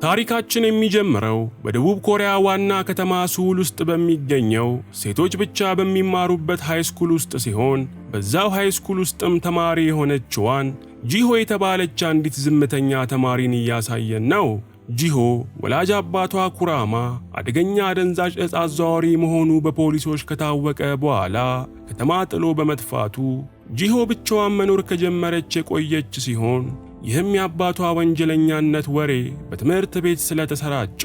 ታሪካችን የሚጀምረው በደቡብ ኮሪያ ዋና ከተማ ሱል ውስጥ በሚገኘው ሴቶች ብቻ በሚማሩበት ሃይስኩል ውስጥ ሲሆን በዛው ሃይስኩል ውስጥም ተማሪ የሆነችዋን ጂሆ የተባለች አንዲት ዝምተኛ ተማሪን እያሳየን ነው። ጂሆ ወላጅ አባቷ ኩራማ አደገኛ አደንዛዥ ዕፅ አዘዋዋሪ መሆኑ በፖሊሶች ከታወቀ በኋላ ከተማ ጥሎ በመጥፋቱ ጂሆ ብቻዋን መኖር ከጀመረች የቆየች ሲሆን ይህም የአባቷ ወንጀለኛነት ወሬ በትምህርት ቤት ስለተሰራጨ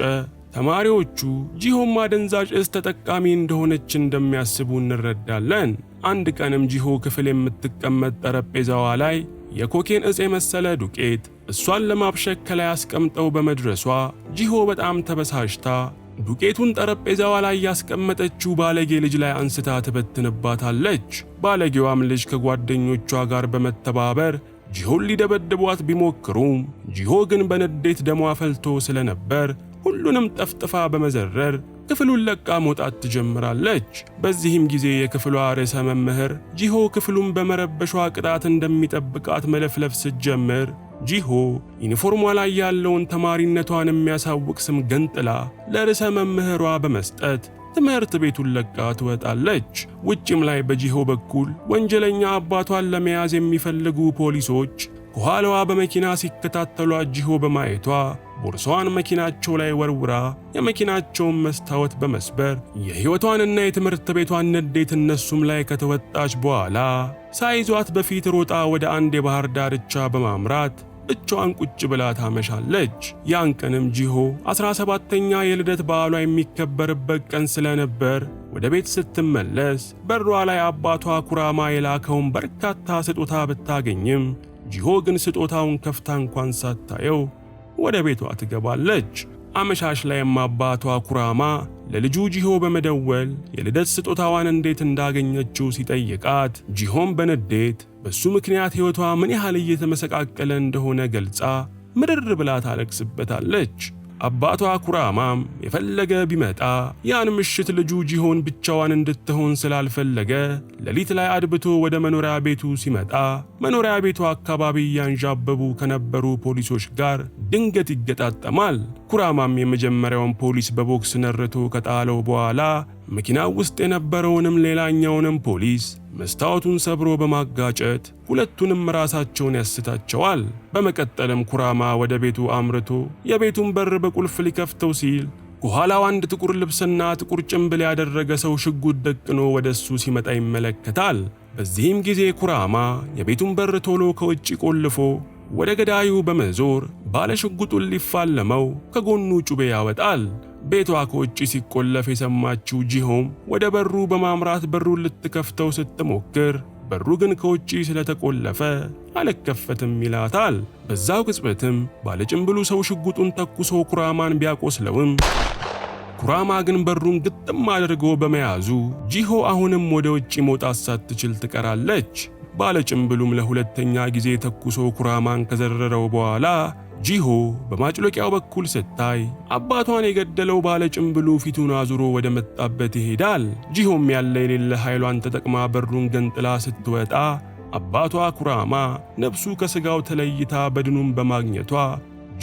ተማሪዎቹ ጂሆም አደንዛዥ ዕፅ ተጠቃሚ እንደሆነች እንደሚያስቡ እንረዳለን። አንድ ቀንም ጂሆ ክፍል የምትቀመጥ ጠረጴዛዋ ላይ የኮኬን ዕፅ የመሰለ ዱቄት እሷን ለማብሸክ ከላይ አስቀምጠው በመድረሷ ጂሆ በጣም ተበሳጭታ ዱቄቱን ጠረጴዛዋ ላይ ያስቀመጠችው ባለጌ ልጅ ላይ አንስታ ትበትንባታለች። ባለጌዋም ልጅ ከጓደኞቿ ጋር በመተባበር ጂሆን ሊደበድቧት ቢሞክሩም ጂሆ ግን በንዴት ደሟ ፈልቶ ስለነበር ሁሉንም ጠፍጥፋ በመዘረር ክፍሉን ለቃ መውጣት ትጀምራለች። በዚህም ጊዜ የክፍሏ ርዕሰ መምህር ጂሆ ክፍሉን በመረበሿ ቅጣት እንደሚጠብቃት መለፍለፍ ስትጀምር ጂሆ ዩኒፎርሟ ላይ ያለውን ተማሪነቷን የሚያሳውቅ ስም ገንጥላ ለርዕሰ መምህሯ በመስጠት ትምህርት ቤቱን ለቃ ትወጣለች። ውጭም ላይ በጂሆ በኩል ወንጀለኛ አባቷን ለመያዝ የሚፈልጉ ፖሊሶች ከኋላዋ በመኪና ሲከታተሏት ጂሆ በማየቷ ቦርሳዋን መኪናቸው ላይ ወርውራ የመኪናቸውን መስታወት በመስበር የሕይወቷንና የትምህርት ቤቷን ንዴት እነሱም ላይ ከተወጣች በኋላ ሳይዟት በፊት ሮጣ ወደ አንድ የባህር ዳርቻ በማምራት ብቻዋን ቁጭ ብላ ታመሻለች። ያን ቀንም ጂሆ 17ኛ የልደት በዓሏ የሚከበርበት ቀን ስለነበር ወደ ቤት ስትመለስ በሯ ላይ አባቷ ኩራማ የላከውን በርካታ ስጦታ ብታገኝም ጂሆ ግን ስጦታውን ከፍታ እንኳን ሳታየው ወደ ቤቷ ትገባለች። አመሻሽ ላይም አባቷ ኩራማ ለልጁ ጂሆ በመደወል የልደት ስጦታዋን እንዴት እንዳገኘችው ሲጠይቃት ጂሆም በንዴት በሱ ምክንያት ሕይወቷ ምን ያህል እየተመሰቃቀለ እንደሆነ ገልጻ ምርር ብላ ታለቅስበታለች። አባቷ ኩራማም የፈለገ ቢመጣ ያን ምሽት ልጁ ጂሆን ብቻዋን እንድትሆን ስላልፈለገ ሌሊት ላይ አድብቶ ወደ መኖሪያ ቤቱ ሲመጣ መኖሪያ ቤቱ አካባቢ ያንዣበቡ ከነበሩ ፖሊሶች ጋር ድንገት ይገጣጠማል። ኩራማም የመጀመሪያውን ፖሊስ በቦክስ ነርቶ ከጣለው በኋላ መኪናው ውስጥ የነበረውንም ሌላኛውንም ፖሊስ መስታወቱን ሰብሮ በማጋጨት ሁለቱንም ራሳቸውን ያስታቸዋል። በመቀጠልም ኩራማ ወደ ቤቱ አምርቶ የቤቱን በር በቁልፍ ሊከፍተው ሲል ከኋላው አንድ ጥቁር ልብስና ጥቁር ጭንብል ያደረገ ሰው ሽጉጥ ደቅኖ ወደሱ ሲመጣ ይመለከታል። በዚህም ጊዜ ኩራማ የቤቱን በር ቶሎ ከውጭ ቆልፎ ወደ ገዳዩ በመዞር ባለሽጉጡን ሊፋለመው ከጎኑ ጩቤ ያወጣል። ቤቷ ከውጭ ሲቆለፍ የሰማችው ጂሆም ወደ በሩ በማምራት በሩን ልትከፍተው ስትሞክር በሩ ግን ከውጭ ስለተቆለፈ አልከፈትም ይላታል። በዛው ቅጽበትም ባለጭንብሉ ሰው ሽጉጡን ተኩሶ ኩራማን ቢያቆስለውም ኩራማ ግን በሩን ግጥም አድርጎ በመያዙ ጂሆ አሁንም ወደ ውጭ መውጣት ሳትችል ትቀራለች። ባለጭንብሉም ለሁለተኛ ጊዜ ተኩሶ ኩራማን ከዘረረው በኋላ ጂሆ በማጭሎቂያው በኩል ስታይ አባቷን የገደለው ባለጭንብሉ ፊቱን አዙሮ ወደ መጣበት ይሄዳል። ጂሆም ያለ የሌለ ኃይሏን ተጠቅማ በሩን ገንጥላ ስትወጣ አባቷ ኩራማ ነፍሱ ከሥጋው ተለይታ በድኑን በማግኘቷ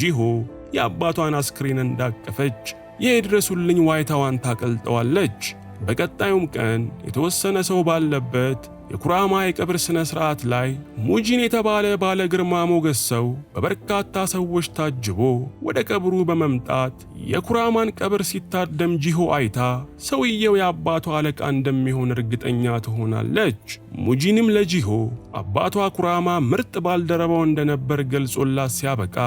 ጂሆ የአባቷን አስክሬን እንዳቀፈች የድረሱልኝ ዋይታዋን ታቀልጠዋለች። በቀጣዩም ቀን የተወሰነ ሰው ባለበት የኩራማ የቀብር ስነ ስርዓት ላይ ሙጂን የተባለ ባለ ግርማ ሞገስ ሰው በበርካታ ሰዎች ታጅቦ ወደ ቀብሩ በመምጣት የኩራማን ቀብር ሲታደም ጂሆ አይታ ሰውየው የአባቷ አለቃ እንደሚሆን እርግጠኛ ትሆናለች። ሙጂንም ለጂሆ አባቷ ኩራማ ምርጥ ባልደረባው እንደነበር ገልጾላት ሲያበቃ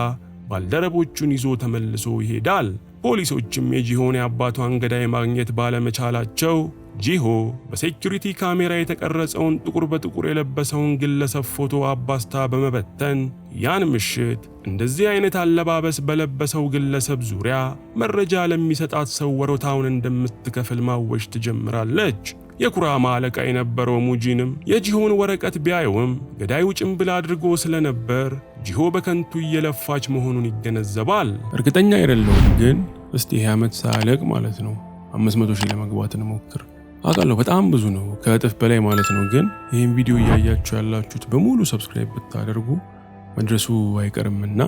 ባልደረቦቹን ይዞ ተመልሶ ይሄዳል። ፖሊሶችም የጂሆን የአባቷን ገዳይ ማግኘት ባለመቻላቸው ጂሆ በሴኩሪቲ ካሜራ የተቀረጸውን ጥቁር በጥቁር የለበሰውን ግለሰብ ፎቶ አባስታ በመበተን ያን ምሽት እንደዚህ አይነት አለባበስ በለበሰው ግለሰብ ዙሪያ መረጃ ለሚሰጣት ሰው ወሮታውን እንደምትከፍል ማወጅ ትጀምራለች። የኩራማ አለቃ የነበረው ሙጂንም የጂሆን ወረቀት ቢያየውም ገዳዩ ጭንብል አድርጎ ስለነበር ጂሆ በከንቱ እየለፋች መሆኑን ይገነዘባል። እርግጠኛ አይደለሁም ግን እስቲ ይሄ ዓመት ሳያለቅ ማለት ነው 500,000 ለመግባት እንሞክር። አውቃለሁ በጣም ብዙ ነው፣ ከእጥፍ በላይ ማለት ነው። ግን ይህን ቪዲዮ እያያችሁ ያላችሁት በሙሉ ሰብስክራይብ ብታደርጉ መድረሱ አይቀርምና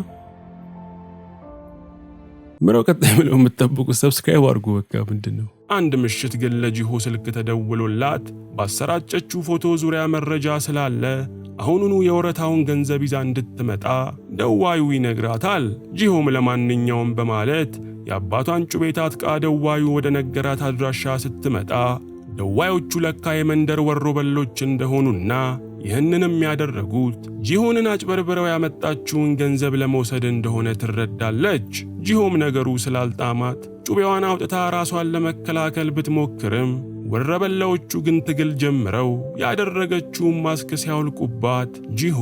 ምነው ቀጣይ ብለው የምትጠብቁት? ሰብስክራይብ አድርጉ። በቃ ምንድነው? አንድ ምሽት ግን ለጂሆ ስልክ ተደውሎላት ባሰራጨችው ፎቶ ዙሪያ መረጃ ስላለ አሁኑኑ የወረታውን ገንዘብ ይዛ እንድትመጣ ደዋዩ ይነግራታል። ጂሆም ለማንኛውም በማለት የአባቷን ጩቤ ታጥቃ ደዋዩ ወደ ነገራት አድራሻ ስትመጣ ደዋዮቹ ለካ የመንደር ወሮበሎች እንደሆኑና ይህንንም ያደረጉት ጂሆንን አጭበርብረው ያመጣችውን ገንዘብ ለመውሰድ እንደሆነ ትረዳለች። ጂሆም ነገሩ ስላልጣማት ጩቤዋን አውጥታ ራሷን ለመከላከል ብትሞክርም ወረበላዎቹ ግን ትግል ጀምረው ያደረገችውን ማስክ ሲያውልቁባት ጂሆ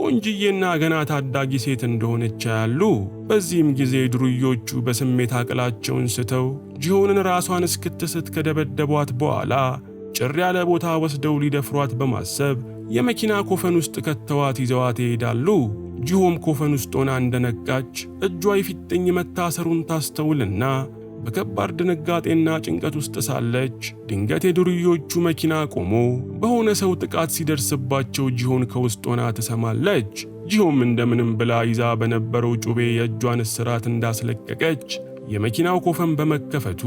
ቆንጅዬና ገና ታዳጊ ሴት እንደሆነች ያሉ። በዚህም ጊዜ ዱርዮቹ በስሜት አቅላቸውን ስተው ጂሆንን ራሷን እስክትስት ከደበደቧት በኋላ ጭር ያለ ቦታ ወስደው ሊደፍሯት በማሰብ የመኪና ኮፈን ውስጥ ከተዋት ይዘዋት ይሄዳሉ። ጂሆም ኮፈን ውስጥ ሆና እንደነቃች እጇ ይፊጥኝ መታሰሩን ታስተውልና በከባድ ድንጋጤና ጭንቀት ውስጥ ሳለች ድንገት የዱርዮቹ መኪና ቆሞ በሆነ ሰው ጥቃት ሲደርስባቸው ጂሆን ከውስጥ ሆና ትሰማለች። ጂሆም እንደምንም ብላ ይዛ በነበረው ጩቤ የእጇን እስራት እንዳስለቀቀች የመኪናው ኮፈን በመከፈቱ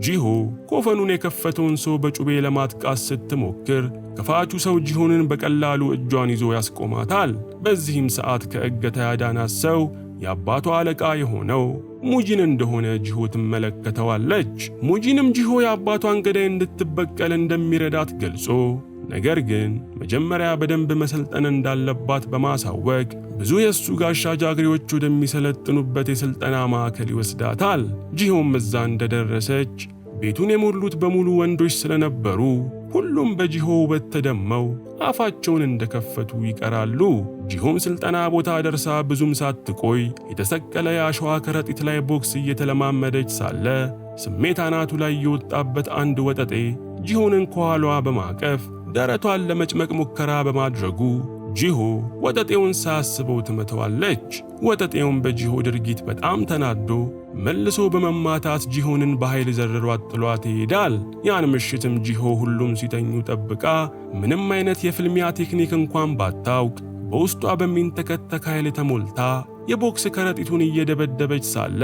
ጂሆ ኮፈኑን የከፈተውን ሰው በጩቤ ለማጥቃት ስትሞክር ከፋቹ ሰው ጂሆንን በቀላሉ እጇን ይዞ ያስቆማታል። በዚህም ሰዓት ከእገታ ያዳናት ሰው የአባቷ አለቃ የሆነው ሙጂን እንደሆነ ጂሆ ትመለከተዋለች። ሙጂንም ጂሆ የአባቷን ገዳይ እንድትበቀል እንደሚረዳት ገልጾ ነገር ግን መጀመሪያ በደንብ መሰልጠን እንዳለባት በማሳወቅ ብዙ የሱ ጋሻ ጃግሬዎች ወደሚሰለጥኑበት የስልጠና ማዕከል ይወስዳታል። ጂሆም እዛ እንደደረሰች ቤቱን የሞሉት በሙሉ ወንዶች ስለነበሩ ሁሉም በጂሆ ውበት ተደመው አፋቸውን እንደከፈቱ ይቀራሉ። ጂሆም ስልጠና ቦታ ደርሳ ብዙም ሳትቆይ የተሰቀለ የአሸዋ ከረጢት ላይ ቦክስ እየተለማመደች ሳለ ስሜት አናቱ ላይ የወጣበት አንድ ወጠጤ ጂሆንን ከኋላዋ በማቀፍ ደረቷን ለመጭመቅ ሙከራ በማድረጉ ጂሆ ወጠጤውን ሳያስበው ትመተዋለች። ወጠጤውን በጂሆ ድርጊት በጣም ተናዶ መልሶ በመማታት ጂሆንን በኃይል ዘርሯት ጥሏት ይሄዳል። ያን ምሽትም ጂሆ ሁሉም ሲተኙ ጠብቃ ምንም አይነት የፍልሚያ ቴክኒክ እንኳን ባታውቅ በውስጧ በሚንተከተክ ኃይል ተሞልታ የቦክስ ከረጢቱን እየደበደበች ሳለ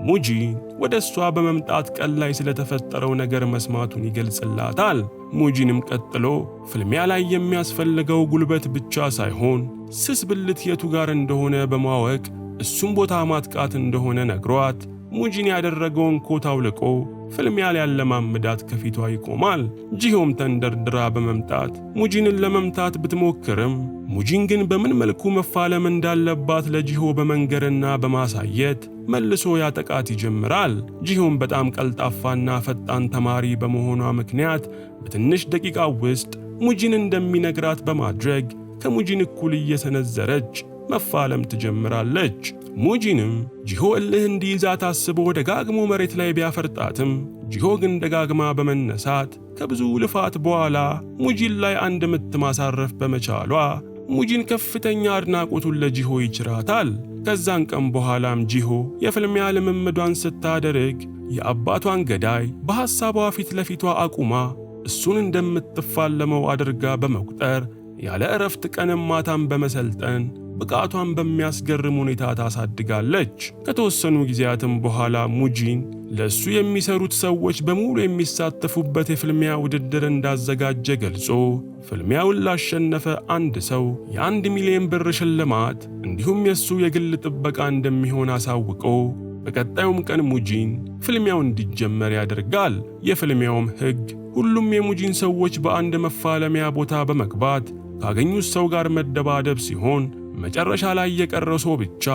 ሙጂን ወደ እሷ በመምጣት ቀን ላይ ስለተፈጠረው ነገር መስማቱን ይገልጽላታል። ሙጂንም ቀጥሎ ፍልሚያ ላይ የሚያስፈልገው ጉልበት ብቻ ሳይሆን ስስ ብልት የቱ ጋር እንደሆነ በማወቅ እሱም ቦታ ማጥቃት እንደሆነ ነግሯት ሙጂን ያደረገውን ኮት አውልቆ ፍልሚያ ሊያለማምዳት ከፊቷ ይቆማል። ጂሆም ተንደርድራ በመምጣት ሙጂንን ለመምታት ብትሞክርም ሙጂን ግን በምን መልኩ መፋለም እንዳለባት ለጂሆ በመንገርና በማሳየት መልሶ ያጠቃት ይጀምራል። ጂሆም በጣም ቀልጣፋና ፈጣን ተማሪ በመሆኗ ምክንያት በትንሽ ደቂቃ ውስጥ ሙጂን እንደሚነግራት በማድረግ ከሙጂን እኩል እየሰነዘረች መፋለም ትጀምራለች። ሙጂንም ጂሆ እልህ እንዲይዛት አስቦ ደጋግሞ መሬት ላይ ቢያፈርጣትም ጂሆ ግን ደጋግማ በመነሳት ከብዙ ልፋት በኋላ ሙጂን ላይ አንድ ምት ማሳረፍ በመቻሏ ሙጂን ከፍተኛ አድናቆቱን ለጂሆ ይችራታል። ከዛን ቀን በኋላም ጂሆ የፍልሚያ ልምምዷን ስታደርግ የአባቷን ገዳይ በሐሳቧ ፊት ለፊቷ አቁማ እሱን እንደምትፋለመው አድርጋ በመቁጠር ያለ እረፍት ቀንም ማታም በመሰልጠን ብቃቷን በሚያስገርም ሁኔታ ታሳድጋለች። ከተወሰኑ ጊዜያትም በኋላ ሙጂን ለሱ የሚሰሩት ሰዎች በሙሉ የሚሳተፉበት የፍልሚያ ውድድር እንዳዘጋጀ ገልጾ ፍልሚያውን ላሸነፈ አንድ ሰው የ1 ሚሊዮን ብር ሽልማት እንዲሁም የሱ የግል ጥበቃ እንደሚሆን አሳውቆ በቀጣዩም ቀን ሙጂን ፍልሚያው እንዲጀመር ያደርጋል። የፍልሚያውም ሕግ ሁሉም የሙጂን ሰዎች በአንድ መፋለሚያ ቦታ በመግባት ካገኙት ሰው ጋር መደባደብ ሲሆን መጨረሻ ላይ የቀረው ሰው ብቻ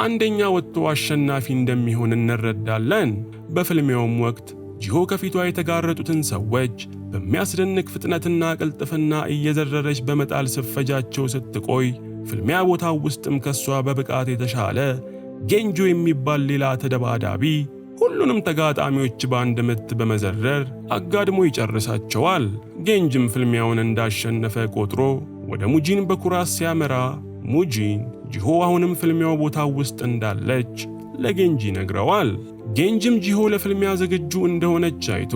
አንደኛ ወጥቶ አሸናፊ እንደሚሆን እንረዳለን። በፍልሚያውም ወቅት ጂሆ ከፊቷ የተጋረጡትን ሰዎች በሚያስደንቅ ፍጥነትና ቅልጥፍና እየዘረረች በመጣል ስፈጃቸው ስትቆይ ፍልሚያ ቦታው ውስጥም ከሷ በብቃት የተሻለ ጌንጆ የሚባል ሌላ ተደባዳቢ ሁሉንም ተጋጣሚዎች በአንድ ምት በመዘረር አጋድሞ ይጨርሳቸዋል። ጌንጅም ፍልሚያውን እንዳሸነፈ ቆጥሮ ወደ ሙጂን በኩራት ሲያመራ ሙጂን ጂሆ አሁንም ፍልሚያው ቦታው ውስጥ እንዳለች ለጌንጂ ነግረዋል። ጌንጂም ጂሆ ለፍልሚያ ዝግጁ እንደሆነች አይቶ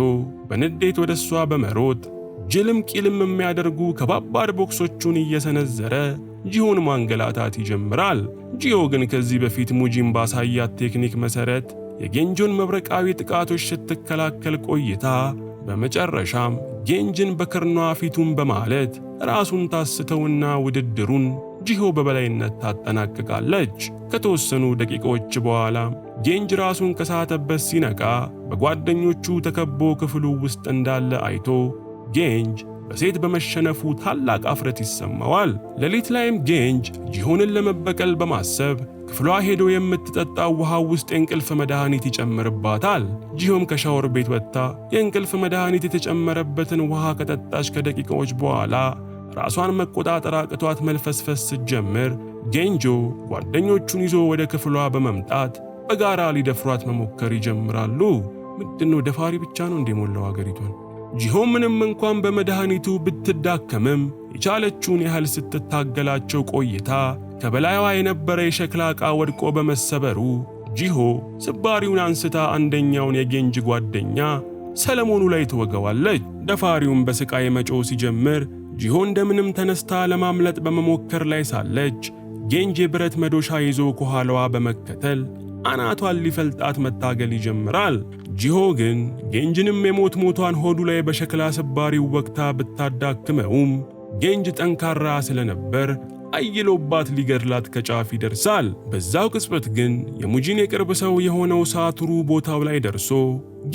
በንዴት ወደ እሷ በመሮጥ ጅልም ቂልም የሚያደርጉ ከባባድ ቦክሶቹን እየሰነዘረ ጂሆን ማንገላታት ይጀምራል። ጂሆ ግን ከዚህ በፊት ሙጂን ባሳያት ቴክኒክ መሰረት የጌንጂን መብረቃዊ ጥቃቶች ስትከላከል ቆይታ በመጨረሻም ጌንጂን በክርኗ ፊቱን በማለት ራሱን ታስተውና ውድድሩን ጂሆ በበላይነት ታጠናቅቃለች። ከተወሰኑ ደቂቃዎች በኋላ ጌንጂ ራሱን ከሳተበት ሲነቃ በጓደኞቹ ተከቦ ክፍሉ ውስጥ እንዳለ አይቶ ጌንጂ በሴት በመሸነፉ ታላቅ አፍረት ይሰማዋል። ሌሊት ላይም ጌንጂ ጂሆንን ለመበቀል በማሰብ ክፍሏ ሄዶ የምትጠጣው ውሃ ውስጥ የእንቅልፍ መድኃኒት ይጨምርባታል። ጂሆም ከሻወር ቤት ወጥታ የእንቅልፍ መድኃኒት የተጨመረበትን ውሃ ከጠጣች ከደቂቃዎች በኋላ ራሷን መቆጣጠር አቅቷት መልፈስፈስ ስትጀምር ጌንጆ ጓደኞቹን ይዞ ወደ ክፍሏ በመምጣት በጋራ ሊደፍሯት መሞከር ይጀምራሉ። ምንድነው ደፋሪ ብቻ ነው እንደሞላው አገሪቷን? ጂሆ ምንም እንኳን በመድኃኒቱ ብትዳከምም የቻለችውን ያህል ስትታገላቸው ቆይታ ከበላይዋ የነበረ የሸክላ ዕቃ ወድቆ በመሰበሩ ጂሆ ስባሪውን አንስታ አንደኛውን የጌንጂ ጓደኛ ሰለሞኑ ላይ ትወገዋለች። ደፋሪውን በስቃይ መጮህ ሲጀምር ጂሆ እንደምንም ተነስታ ለማምለጥ በመሞከር ላይ ሳለች ጌንጂ ብረት መዶሻ ይዞ ከኋላዋ በመከተል አናቷን ሊፈልጣት መታገል ይጀምራል። ጂሆ ግን ጌንጂንም የሞት ሞቷን ሆዱ ላይ በሸክላ ስባሪው ወቅታ ብታዳክመውም ጌንጂ ጠንካራ ስለነበር አይሎባት ሊገድላት ከጫፍ ይደርሳል። በዛው ቅጽበት ግን የሙጂን የቅርብ ሰው የሆነው ሳቱሩ ቦታው ላይ ደርሶ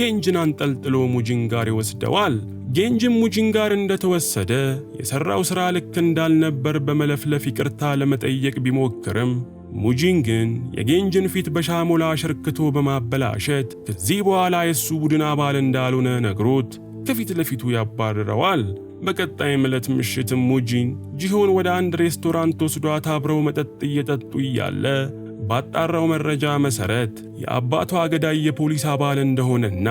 ጌንጂን አንጠልጥሎ ሙጂን ጋር ይወስደዋል። ጌንጂም ሙጂን ጋር እንደተወሰደ የሰራው ሥራ ልክ እንዳልነበር በመለፍለፍ ይቅርታ ለመጠየቅ ቢሞክርም ሙጂን ግን የጌንጂን ፊት በሻሞላ አሸርክቶ በማበላሸት ከዚህ በኋላ የሱ ቡድን አባል እንዳልሆነ ነግሮት ከፊት ለፊቱ ያባርረዋል። በቀጣይም ዕለት ምሽትም ሙጂን ጂሆን ወደ አንድ ሬስቶራንት ወስዷት አብረው መጠጥ እየጠጡ እያለ ባጣራው መረጃ መሰረት የአባቷ ገዳይ የፖሊስ አባል እንደሆነና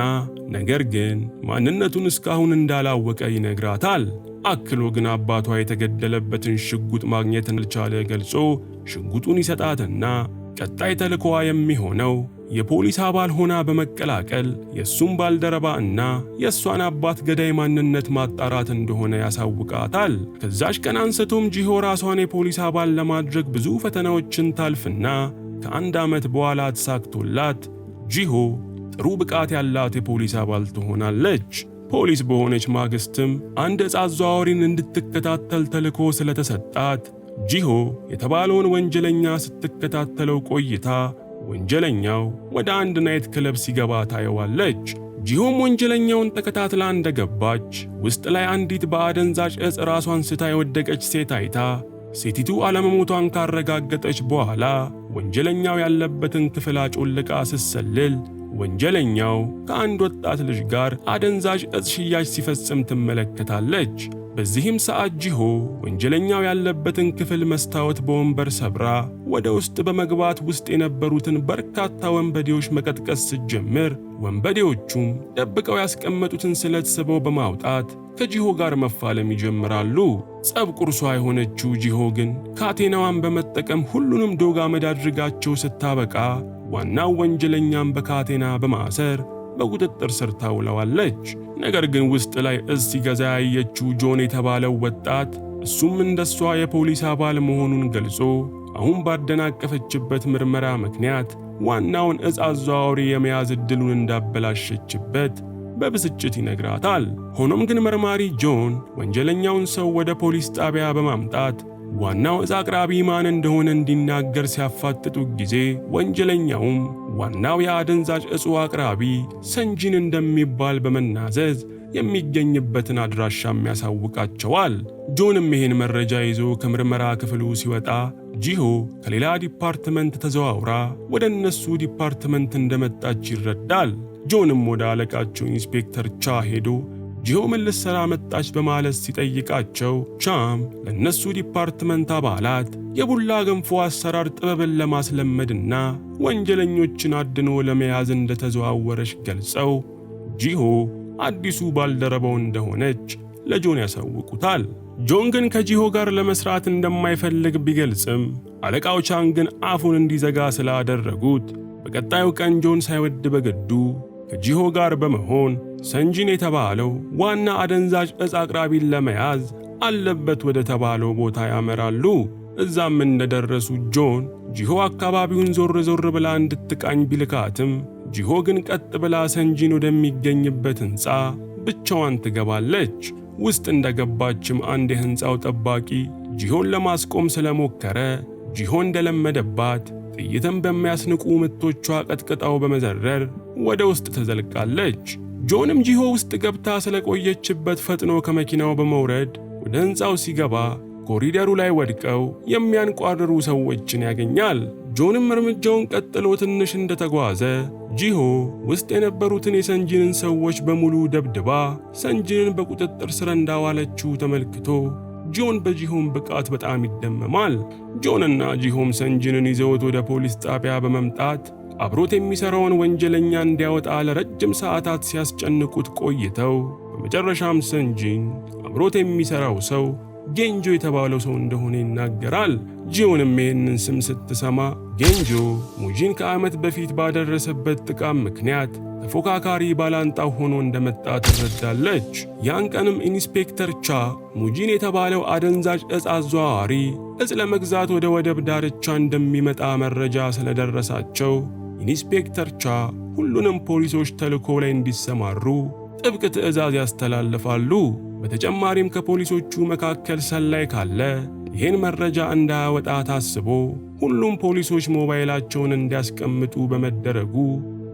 ነገር ግን ማንነቱን እስካሁን እንዳላወቀ ይነግራታል። አክሎ ግን አባቷ የተገደለበትን ሽጉጥ ማግኘት እንዳልቻለ ገልጾ ሽጉጡን ይሰጣትና ቀጣይ ተልዕኮዋ የሚሆነው የፖሊስ አባል ሆና በመቀላቀል የሱን ባልደረባ እና የሷን አባት ገዳይ ማንነት ማጣራት እንደሆነ ያሳውቃታል። ከዛሽ ቀን አንስቶም ጂሆ ራሷን የፖሊስ አባል ለማድረግ ብዙ ፈተናዎችን ታልፍና ከአንድ ዓመት በኋላ ተሳክቶላት ጂሆ ጥሩ ብቃት ያላት የፖሊስ አባል ትሆናለች። ፖሊስ በሆነች ማግስትም አንድ ዕፅ አዘዋዋሪን እንድትከታተል ተልዕኮ ስለተሰጣት ጂሆ የተባለውን ወንጀለኛ ስትከታተለው ቆይታ ወንጀለኛው ወደ አንድ ናይት ክለብ ሲገባ ታየዋለች። ጂሆም ወንጀለኛውን ተከታትላ እንደገባች ውስጥ ላይ አንዲት በአደንዛዥ ዕፅ ራሷን ስታ የወደቀች ሴት አይታ ሴቲቱ አለመሞቷን ካረጋገጠች በኋላ ወንጀለኛው ያለበትን ክፍል አጮልቃ ስትሰልል ወንጀለኛው ከአንድ ወጣት ልጅ ጋር አደንዛዥ ዕፅ ሽያጭ ሲፈጽም ትመለከታለች። በዚህም ሰዓት ጂሆ ወንጀለኛው ያለበትን ክፍል መስታወት በወንበር ሰብራ ወደ ውስጥ በመግባት ውስጥ የነበሩትን በርካታ ወንበዴዎች መቀጥቀስ ስትጀምር ወንበዴዎቹም ደብቀው ያስቀመጡትን ስለት ስበው በማውጣት ከጂሆ ጋር መፋለም ይጀምራሉ። ጸብ ቁርሷ የሆነችው ጂሆ ግን ካቴናዋን በመጠቀም ሁሉንም ዶግ አመድ አድርጋቸው ስታበቃ ዋናው ወንጀለኛም በካቴና በማሰር በቁጥጥር ስር ታውለዋለች። ነገር ግን ውስጥ ላይ ዕፅ ሲገዛ ያየችው ጆን የተባለው ወጣት እሱም እንደሷ የፖሊስ አባል መሆኑን ገልጾ አሁን ባደናቀፈችበት ምርመራ ምክንያት ዋናውን ዕፅ አዘዋዋሪ የመያዝ ዕድሉን እንዳበላሸችበት በብስጭት ይነግራታል። ሆኖም ግን መርማሪ ጆን ወንጀለኛውን ሰው ወደ ፖሊስ ጣቢያ በማምጣት ዋናው ዕፅ አቅራቢ ማን እንደሆነ እንዲናገር ሲያፋጥጡ ጊዜ ወንጀለኛውም ዋናው የአደንዛዥ ዕፁ አቅራቢ ሰንጂን እንደሚባል በመናዘዝ የሚገኝበትን አድራሻም ያሳውቃቸዋል። ጆንም ይህን መረጃ ይዞ ከምርመራ ክፍሉ ሲወጣ ጂሆ ከሌላ ዲፓርትመንት ተዘዋውራ ወደ እነሱ ዲፓርትመንት እንደመጣች ይረዳል። ጆንም ወደ አለቃቸው ኢንስፔክተር ቻ ሄዶ ጂሆ ምን ልትሰራ መጣች በማለት ሲጠይቃቸው ቻም ለነሱ ዲፓርትመንት አባላት የቡላ ገንፎ አሰራር ጥበብን ለማስለመድና ወንጀለኞችን አድኖ ለመያዝ እንደተዘዋወረች ገልጸው ጂሆ አዲሱ ባልደረባው እንደሆነች ለጆን ያሳውቁታል። ጆን ግን ከጂሆ ጋር ለመስራት እንደማይፈልግ ቢገልጽም አለቃው ቻን ግን አፉን እንዲዘጋ ስላደረጉት በቀጣዩ ቀን ጆን ሳይወድ በግዱ ከጂሆ ጋር በመሆን ሰንጂን የተባለው ዋና አደንዛዥ ዕፅ አቅራቢን ለመያዝ አለበት ወደ ተባለው ቦታ ያመራሉ። እዛም እንደደረሱ ጆን ጂሆ አካባቢውን ዞር ዞር ብላ እንድትቃኝ ቢልካትም ጂሆ ግን ቀጥ ብላ ሰንጂን ወደሚገኝበት ሕንፃ ብቻዋን ትገባለች። ውስጥ እንደገባችም አንድ የሕንፃው ጠባቂ ጂሆን ለማስቆም ስለሞከረ ጂሆ እንደለመደባት ጥይትን በሚያስንቁ ምቶቿ ቀጥቅጣው በመዘረር ወደ ውስጥ ትዘልቃለች። ጆንም ጂሆ ውስጥ ገብታ ስለቆየችበት ፈጥኖ ከመኪናው በመውረድ ወደ ሕንፃው ሲገባ ኮሪደሩ ላይ ወድቀው የሚያንቋርሩ ሰዎችን ያገኛል። ጆንም እርምጃውን ቀጥሎ ትንሽ እንደተጓዘ ጂሆ ውስጥ የነበሩትን የሰንጂንን ሰዎች በሙሉ ደብድባ ሰንጂንን በቁጥጥር ስር እንዳዋለችው ተመልክቶ ጆን በጂሆም ብቃት በጣም ይደመማል። ጆንና ጂሆም ሰንጂንን ይዘውት ወደ ፖሊስ ጣቢያ በመምጣት አብሮት የሚሰራውን ወንጀለኛ እንዲያወጣ ለረጅም ሰዓታት ሲያስጨንቁት ቆይተው በመጨረሻም ሰንጂን አብሮት የሚሰራው ሰው ጌንጆ የተባለው ሰው እንደሆነ ይናገራል። ጂሆንም ይህንን ስም ስትሰማ ጌንጆ ሙጂን ከዓመት በፊት ባደረሰበት ጥቃት ምክንያት ተፎካካሪ ባላንጣው ሆኖ እንደመጣ ትረዳለች። ያን ቀንም ኢንስፔክተር ቻ ሙጂን የተባለው አደንዛዥ ዕፅ አዘዋዋሪ ዕፅ ለመግዛት ወደ ወደብ ዳርቻ እንደሚመጣ መረጃ ስለደረሳቸው ኢንስፔክተር ቻ ሁሉንም ፖሊሶች ተልዕኮ ላይ እንዲሰማሩ ጥብቅ ትዕዛዝ ያስተላልፋሉ። በተጨማሪም ከፖሊሶቹ መካከል ሰላይ ካለ ይህን መረጃ እንዳያወጣ ታስቦ ሁሉም ፖሊሶች ሞባይላቸውን እንዲያስቀምጡ በመደረጉ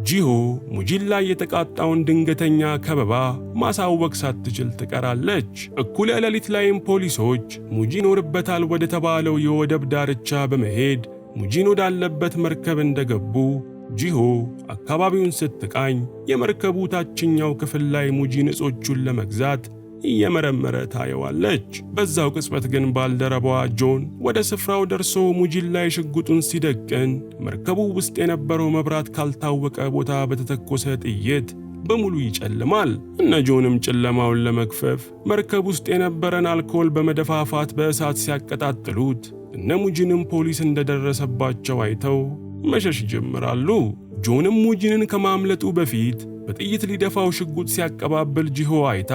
ጂሆ ሙጂን ላይ የተቃጣውን ድንገተኛ ከበባ ማሳወቅ ሳትችል ትቀራለች። እኩለ ሌሊት ላይም ፖሊሶች ሙጂ ይኖርበታል ወደ ተባለው የወደብ ዳርቻ በመሄድ ሙጂን ወዳለበት መርከብ እንደገቡ ጂሆ አካባቢውን ስትቃኝ የመርከቡ ታችኛው ክፍል ላይ ሙጂን ዕጾቹን ለመግዛት እየመረመረ ታየዋለች። በዛው ቅጽበት ግን ባልደረባዋ ጆን ወደ ስፍራው ደርሶ ሙጂን ላይ ሽጉጡን ሲደቅን መርከቡ ውስጥ የነበረው መብራት ካልታወቀ ቦታ በተተኮሰ ጥይት በሙሉ ይጨልማል። እነ ጆንም ጨለማውን ለመክፈፍ መርከብ ውስጥ የነበረን አልኮል በመደፋፋት በእሳት ሲያቀጣጥሉት እነ ሙጂንም ፖሊስ እንደደረሰባቸው አይተው መሸሽ ይጀምራሉ። ጆንም ሙጂንን ከማምለጡ በፊት በጥይት ሊደፋው ሽጉጥ ሲያቀባብል ጂሆ አይታ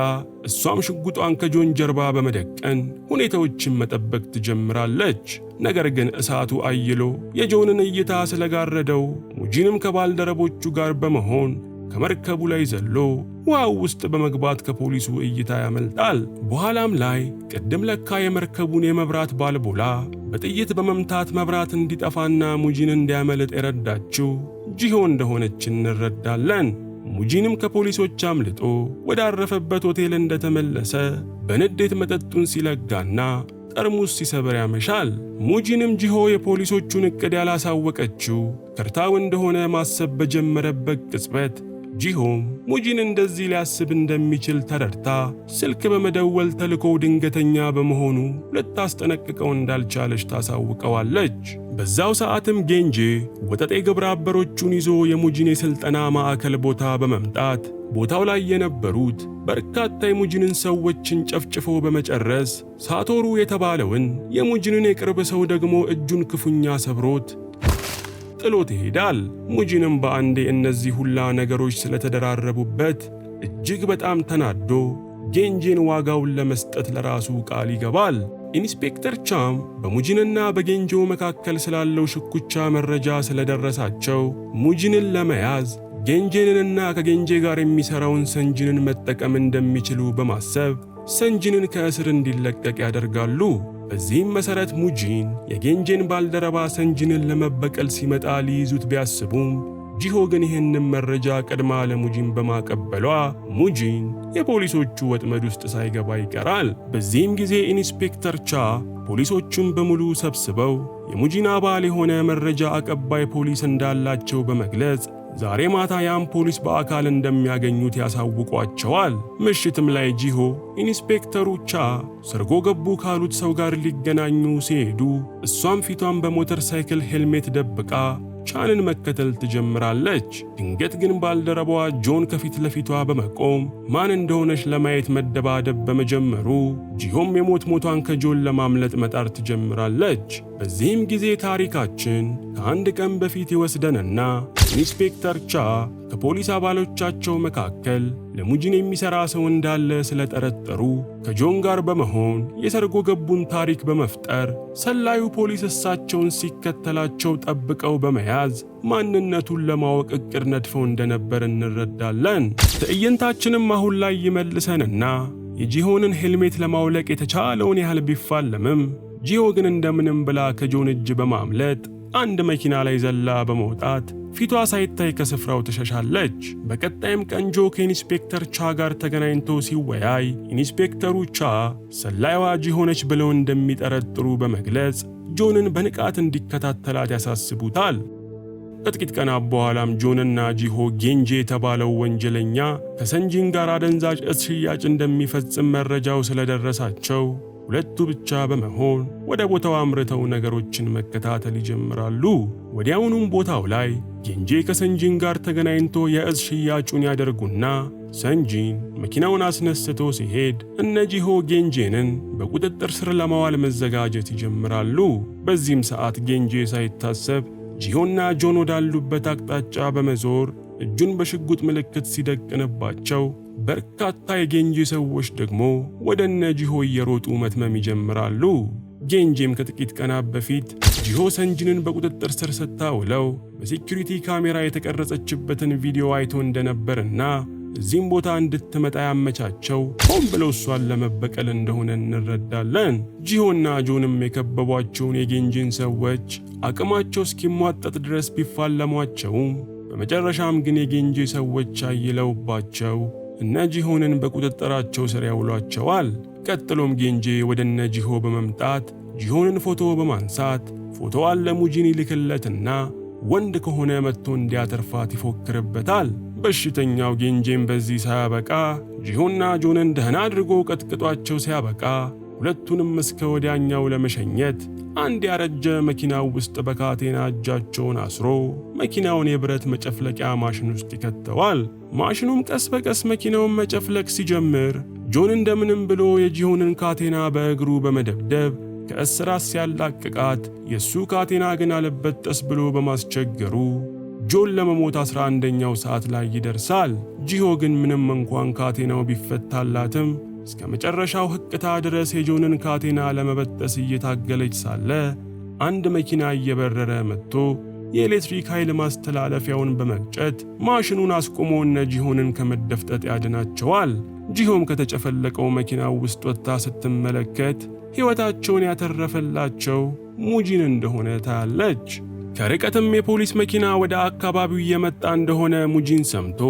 እሷም ሽጉጧን ከጆን ጀርባ በመደቀን ሁኔታዎችን መጠበቅ ትጀምራለች። ነገር ግን እሳቱ አይሎ የጆንን እይታ ስለጋረደው ሙጂንም ከባልደረቦቹ ጋር በመሆን ከመርከቡ ላይ ዘሎ ውሃው ውስጥ በመግባት ከፖሊሱ እይታ ያመልጣል። በኋላም ላይ ቅድም ለካ የመርከቡን የመብራት ባልቦላ በጥይት በመምታት መብራት እንዲጠፋና ሙጂን እንዲያመልጥ የረዳችው ጂሆ እንደሆነች እንረዳለን። ሙጂንም ከፖሊሶች አምልጦ ወዳረፈበት ሆቴል እንደተመለሰ በንዴት መጠጡን ሲለጋና ጠርሙስ ሲሰብር ያመሻል። ሙጂንም ጂሆ የፖሊሶቹን ዕቅድ ያላሳወቀችው ከርታው እንደሆነ ማሰብ በጀመረበት ቅጽበት ጂሆም ሙጂን እንደዚህ ሊያስብ እንደሚችል ተረድታ ስልክ በመደወል ተልዕኮው ድንገተኛ በመሆኑ ልታስጠነቅቀው እንዳልቻለች ታሳውቀዋለች። በዛው ሰዓትም ጌንጄ ወጠጤ ግብረ አበሮቹን ይዞ የሙጂን የሥልጠና ማዕከል ቦታ በመምጣት ቦታው ላይ የነበሩት በርካታ የሙጂንን ሰዎችን ጨፍጭፎ በመጨረስ ሳቶሩ የተባለውን የሙጂንን የቅርብ ሰው ደግሞ እጁን ክፉኛ ሰብሮት ጥሎት ይሄዳል። ሙጂንም በአንዴ እነዚህ ሁላ ነገሮች ስለተደራረቡበት እጅግ በጣም ተናዶ ጌንጄን ዋጋውን ለመስጠት ለራሱ ቃል ይገባል። ኢንስፔክተር ቻም በሙጂንና በጌንጆ መካከል ስላለው ሽኩቻ መረጃ ስለደረሳቸው ሙጂንን ለመያዝ ጌንጄንና ከጌንጄ ጋር የሚሰራውን ሰንጂንን መጠቀም እንደሚችሉ በማሰብ ሰንጂንን ከእስር እንዲለቀቅ ያደርጋሉ። በዚህም መሰረት ሙጂን የጌንጄን ባልደረባ ሰንጂንን ለመበቀል ሲመጣ ሊይዙት ቢያስቡም ጂሆ ግን ይህንን መረጃ ቀድማ ለሙጂን በማቀበሏ ሙጂን የፖሊሶቹ ወጥመድ ውስጥ ሳይገባ ይቀራል። በዚህም ጊዜ ኢንስፔክተር ቻ ፖሊሶቹን በሙሉ ሰብስበው የሙጂን አባል የሆነ መረጃ አቀባይ ፖሊስ እንዳላቸው በመግለጽ ዛሬ ማታ ያን ፖሊስ በአካል እንደሚያገኙት ያሳውቋቸዋል። ምሽትም ላይ ጂሆ ኢንስፔክተሩ ቻ ሰርጎ ገቡ ካሉት ሰው ጋር ሊገናኙ ሲሄዱ እሷም ፊቷን በሞተር ሳይክል ሄልሜት ደብቃ ቻንን መከተል ትጀምራለች። ድንገት ግን ባልደረባዋ ጆን ከፊት ለፊቷ በመቆም ማን እንደሆነች ለማየት መደባደብ በመጀመሩ ጂሆም የሞት ሞቷን ከጆን ለማምለጥ መጣር ትጀምራለች። በዚህም ጊዜ ታሪካችን ከአንድ ቀን በፊት ይወስደንና ኢንስፔክተር ቻ ከፖሊስ አባሎቻቸው መካከል ለሙጂን የሚሰራ ሰው እንዳለ ስለጠረጠሩ ከጆን ጋር በመሆን የሰርጎ ገቡን ታሪክ በመፍጠር ሰላዩ ፖሊስ እሳቸውን ሲከተላቸው ጠብቀው በመያዝ ማንነቱን ለማወቅ እቅድ ነድፈው እንደነበር እንረዳለን። ትዕይንታችንም አሁን ላይ ይመልሰንና የጂሆንን ሄልሜት ለማውለቅ የተቻለውን ያህል ቢፋለምም ጂሆ ግን እንደምንም ብላ ከጆን እጅ በማምለጥ አንድ መኪና ላይ ዘላ በመውጣት ፊቷ ሳይታይ ከስፍራው ትሸሻለች። በቀጣይም ቀን ጆ ከኢንስፔክተር ቻ ጋር ተገናኝቶ ሲወያይ ኢንስፔክተሩ ቻ ሰላይዋ ጂሆነች ብለው እንደሚጠረጥሩ በመግለጽ ጆንን በንቃት እንዲከታተላት ያሳስቡታል። ከጥቂት ቀናት በኋላም ጆንና ጂሆ ጌንጂ የተባለው ወንጀለኛ ከሰንጂን ጋር አደንዛዥ እጽ ሽያጭ እንደሚፈጽም መረጃው ስለደረሳቸው ሁለቱ ብቻ በመሆን ወደ ቦታው አምርተው ነገሮችን መከታተል ይጀምራሉ። ወዲያውኑም ቦታው ላይ ጌንጂ ከሰንጂን ጋር ተገናኝቶ የእጽ ሽያጩን ያደርጉና ሰንጂን መኪናውን አስነስቶ ሲሄድ እነ ጂሆ ጌንጂንን በቁጥጥር ስር ለማዋል መዘጋጀት ይጀምራሉ። በዚህም ሰዓት ጌንጂ ሳይታሰብ ጂሆና ጆን ወዳሉበት አቅጣጫ በመዞር እጁን በሽጉጥ ምልክት ሲደቅንባቸው በርካታ የጌንጂ ሰዎች ደግሞ ወደ እነ ጂሆ እየሮጡ መትመም ይጀምራሉ። ጌንጂም ከጥቂት ቀናት በፊት ጂሆ ሰንጂንን በቁጥጥር ስር ስታውለው በሴኩሪቲ ካሜራ የተቀረጸችበትን ቪዲዮ አይቶ እንደነበርና እዚህም ቦታ እንድትመጣ ያመቻቸው ሆን ብለው እሷን ለመበቀል እንደሆነ እንረዳለን። ጂሆና ጆንም የከበቧቸውን የጌንጂን ሰዎች አቅማቸው እስኪሟጠጥ ድረስ ቢፋለሟቸውም በመጨረሻም ግን የጌንጂ ሰዎች አይለውባቸው እነ ጂሆንን በቁጥጥራቸው ስር ያውሏቸዋል። ቀጥሎም ጌንጂ ወደ እነ ጂሆ በመምጣት ጂሆንን ፎቶ በማንሳት ፎቶዋን ለሙጂን ይልክለትና ወንድ ከሆነ መጥቶ እንዲያተርፋት ይፎክርበታል። በሽተኛው ጌንጂም በዚህ ሳያበቃ ጂሆና ጆንን ደህና አድርጎ ቀጥቅጧቸው ሲያበቃ ሁለቱንም እስከ ወዲያኛው ለመሸኘት አንድ ያረጀ መኪናው ውስጥ በካቴና እጃቸውን አስሮ መኪናውን የብረት መጨፍለቂያ ማሽን ውስጥ ይከተዋል። ማሽኑም ቀስ በቀስ መኪናውን መጨፍለቅ ሲጀምር ጆን እንደምንም ብሎ የጂሆንን ካቴና በእግሩ በመደብደብ ከእስራት ሲያላቅቃት የሱ ካቴና ግን አልበጠስ ብሎ በማስቸገሩ ጆን ለመሞት 11ኛው ሰዓት ላይ ይደርሳል። ጂሆ ግን ምንም እንኳን ካቴናው ቢፈታላትም እስከ መጨረሻው ህቅታ ድረስ የጆንን ካቴና ለመበጠስ እየታገለች ሳለ አንድ መኪና እየበረረ መጥቶ የኤሌክትሪክ ኃይል ማስተላለፊያውን በመግጨት ማሽኑን አስቆሞ እነ ጂሆንን ከመደፍጠጥ ያድናቸዋል። ጂሆም ከተጨፈለቀው መኪናው ውስጥ ወጥታ ስትመለከት ሕይወታቸውን ያተረፈላቸው ሙጂን እንደሆነ ታያለች። ከርቀትም የፖሊስ መኪና ወደ አካባቢው እየመጣ እንደሆነ ሙጂን ሰምቶ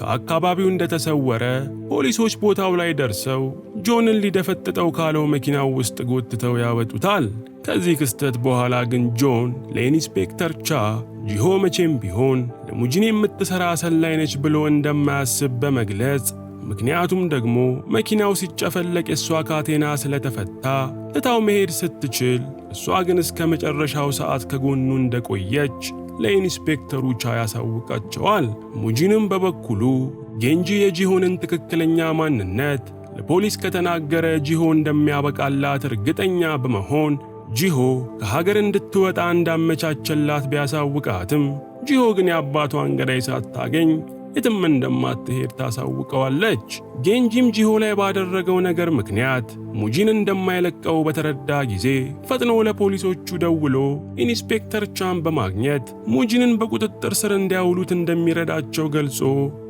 ከአካባቢው እንደተሰወረ ፖሊሶች ቦታው ላይ ደርሰው ጆንን ሊደፈጥጠው ካለው መኪናው ውስጥ ጎትተው ያወጡታል። ከዚህ ክስተት በኋላ ግን ጆን ለኢንስፔክተር ቻ ጂሆ መቼም ቢሆን ለሙጂን የምትሰራ ሰላይ ነች ብሎ እንደማያስብ በመግለጽ ምክንያቱም ደግሞ መኪናው ሲጨፈለቅ የሷ ካቴና ስለተፈታ ትታው መሄድ ስትችል እሷ ግን እስከ መጨረሻው ሰዓት ከጎኑ እንደቆየች ለኢንስፔክተሩ ቻ ያሳውቃቸዋል። ሙጂንም በበኩሉ ጌንጂ የጂሆንን ትክክለኛ ማንነት ለፖሊስ ከተናገረ ጂሆ እንደሚያበቃላት እርግጠኛ በመሆን ጂሆ ከሀገር እንድትወጣ እንዳመቻቸላት ቢያሳውቃትም ጂሆ ግን የአባቷን ገዳይ ሳታገኝ የትም እንደማትሄድ ታሳውቀዋለች። ጌንጂም ጂሆ ላይ ባደረገው ነገር ምክንያት ሙጂን እንደማይለቀው በተረዳ ጊዜ ፈጥኖ ለፖሊሶቹ ደውሎ ኢንስፔክተር ቻን በማግኘት ሙጂንን በቁጥጥር ስር እንዲያውሉት እንደሚረዳቸው ገልጾ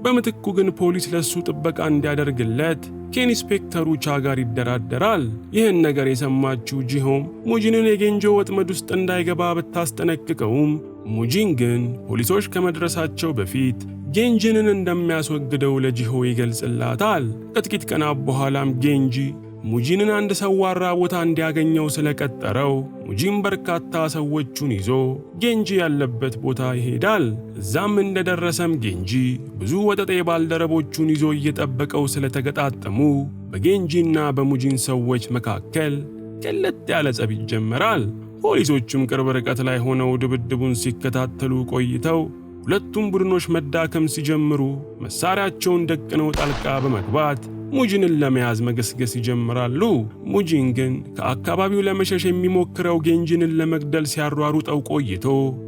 በምትኩ ግን ፖሊስ ለሱ ጥበቃ እንዲያደርግለት ከኢንስፔክተሩ ቻ ጋር ይደራደራል። ይህን ነገር የሰማችው ጂሆም ሙጂንን የጌንጆ ወጥመድ ውስጥ እንዳይገባ ብታስጠነቅቀውም ሙጂን ግን ፖሊሶች ከመድረሳቸው በፊት ጌንጂንን እንደሚያስወግደው ለጂሆ ይገልጽላታል። ከጥቂት ቀናት በኋላም ጌንጂ ሙጂንን አንድ ሰዋራ ቦታ እንዲያገኘው ስለቀጠረው ሙጂን በርካታ ሰዎቹን ይዞ ጌንጂ ያለበት ቦታ ይሄዳል። እዛም እንደደረሰም ጌንጂ ብዙ ወጠጤ ባልደረቦቹን ይዞ እየጠበቀው ስለተገጣጠሙ በጌንጂና በሙጂን ሰዎች መካከል ቅልጥ ያለ ጸብ ይጀመራል። ፖሊሶቹም ቅርብ ርቀት ላይ ሆነው ድብድቡን ሲከታተሉ ቆይተው ሁለቱም ቡድኖች መዳከም ሲጀምሩ መሳሪያቸውን ደቅነው ጣልቃ በመግባት ሙጂንን ለመያዝ መገስገስ ይጀምራሉ። ሙጂን ግን ከአካባቢው ለመሸሽ የሚሞክረው ጌንጂንን ለመግደል ሲያሯሩጠው ቆይቶ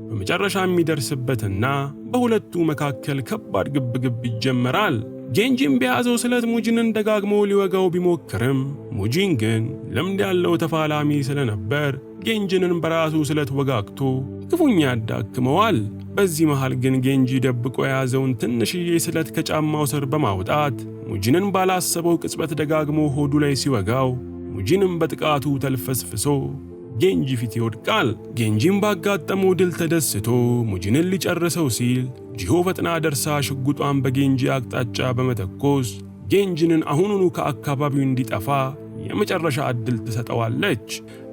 በመጨረሻ የሚደርስበትና በሁለቱ መካከል ከባድ ግብግብ ይጀመራል። ጌንጂን በያዘው ስለት ሙጂንን ደጋግሞ ሊወጋው ቢሞክርም ሙጂን ግን ልምድ ያለው ተፋላሚ ስለነበር ጌንጂንን በራሱ ስለት ወጋግቶ ክፉኛ ያዳክመዋል። በዚህ መሃል ግን ጌንጂ ደብቆ የያዘውን ትንሽዬ ስለት ከጫማው ስር በማውጣት ሙጂንን ባላሰበው ቅጽበት ደጋግሞ ሆዱ ላይ ሲወጋው ሙጂንም በጥቃቱ ተልፈስፍሶ ጌንጂ ፊት ይወድቃል። ጌንጂን ባጋጠመው ድል ተደስቶ ሙጂንን ሊጨርሰው ሲል ጂሆ ፈጥና ደርሳ ሽጉጧን በጌንጂ አቅጣጫ በመተኮስ ጌንጂንን አሁኑኑ ከአካባቢው እንዲጠፋ የመጨረሻ ዕድል ትሰጠዋለች።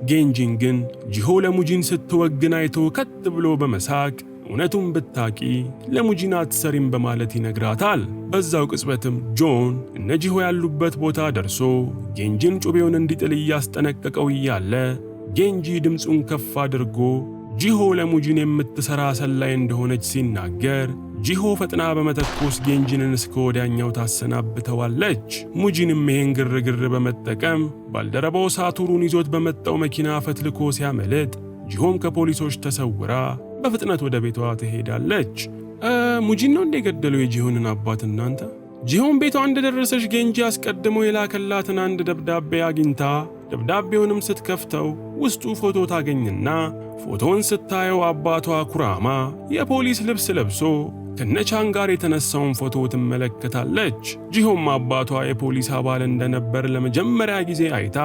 ጌንጂን ግን ጂሆ ለሙጂን ስትወግን አይቶ ከት ብሎ በመሳቅ እውነቱን ብታቂ ለሙጂን አትሰሪም በማለት ይነግራታል። በዛው ቅጽበትም ጆን እነ ጂሆ ያሉበት ቦታ ደርሶ ጌንጂን ጩቤውን እንዲጥል እያስጠነቀቀው እያለ ጌንጂ ድምፁን ከፍ አድርጎ ጂሆ ለሙጂን የምትሰራ ሰላይ እንደሆነች ሲናገር ጂሆ ፈጥና በመተኮስ ጌንጂንን እስከ ወዲያኛው ታሰናብተዋለች። ሙጂንም ይህን ግርግር በመጠቀም ባልደረባው ሳቶሩን ይዞት በመጣው መኪና ፈትልኮ ሲያመልጥ ጂሆም ከፖሊሶች ተሰውራ በፍጥነት ወደ ቤቷ ትሄዳለች። ሙጂን ነው እንደገደለው የጂሆንን አባት እናንተ? ጂሆን ቤቷ እንደደረሰች ጌንጂ አስቀድሞ የላከላትን አንድ ደብዳቤ አግኝታ ደብዳቤውንም ስትከፍተው ውስጡ ፎቶ ታገኝና ፎቶውን ስታየው አባቷ ኩራማ የፖሊስ ልብስ ለብሶ ከነቻን ጋር የተነሳውን ፎቶ ትመለከታለች። ጂሆም አባቷ የፖሊስ አባል እንደነበር ለመጀመሪያ ጊዜ አይታ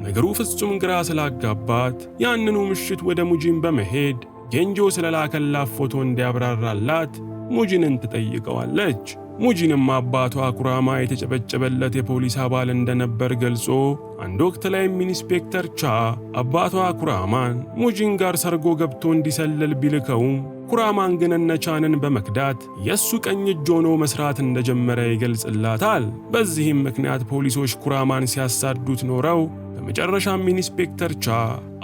ነገሩ ፍጹም ግራ ስላጋባት ያንኑ ምሽት ወደ ሙጂን በመሄድ ጌንጆ ስለላከላት ፎቶ እንዲያብራራላት ሙጂንን ትጠይቀዋለች። ሙጂንም አባቷ ኩራማ የተጨበጨበለት የፖሊስ አባል እንደነበር ገልጾ አንድ ወቅት ላይም ኢንስፔክተር ቻ አባቷ ኩራማን ሙጂን ጋር ሰርጎ ገብቶ እንዲሰለል ቢልከውም ኩራማን ግን እነቻንን በመክዳት የሱ ቀኝ እጅ ሆኖ መስራት እንደጀመረ ይገልጽላታል። በዚህም ምክንያት ፖሊሶች ኩራማን ሲያሳዱት ኖረው በመጨረሻም ኢንስፔክተር ቻ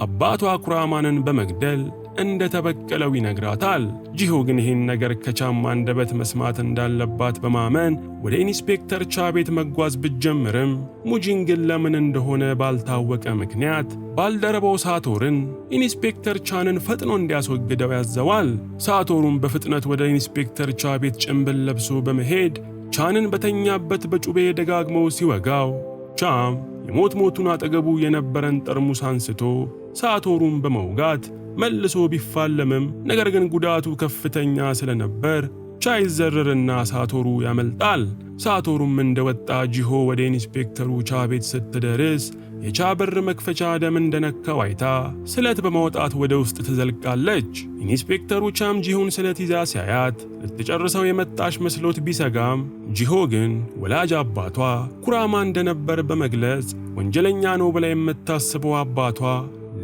አባቷ ኩራማንን በመግደል እንደተበቀለው ይነግራታል። ጂሆ ግን ይህን ነገር ከቻም አንደበት መስማት እንዳለባት በማመን ወደ ኢንስፔክተር ቻ ቤት መጓዝ ብትጀምርም ሙጂን ግን ለምን እንደሆነ ባልታወቀ ምክንያት ባልደረባው ሳቶርን ኢንስፔክተር ቻንን ፈጥኖ እንዲያስወግደው ያዘዋል። ሳቶሩን በፍጥነት ወደ ኢንስፔክተር ቻ ቤት ጭንብል ለብሶ በመሄድ ቻንን በተኛበት በጩቤ ደጋግመው ሲወጋው ቻም የሞቱን አጠገቡ የነበረን ጠርሙስ አንስቶ ሳቶሩን በመውጋት መልሶ ቢፋለምም ነገር ግን ጉዳቱ ከፍተኛ ስለነበር ቻ ይዘረርና ሳቶሩ ያመልጣል። ሳቶሩም እንደወጣ ጂሆ ወደ ኢንስፔክተሩ ቻ ቤት ስትደርስ የቻ በር መክፈቻ ደም እንደነካው አይታ ስለት በማውጣት ወደ ውስጥ ትዘልቃለች። ኢንስፔክተሩ ቻም ጂሆን ስለት ይዛ ሲያያት ልትጨርሰው የመጣች መስሎት ቢሰጋም ጂሆ ግን ወላጅ አባቷ ኩራማ እንደነበር በመግለጽ ወንጀለኛ ነው ብላ የምታስበው አባቷ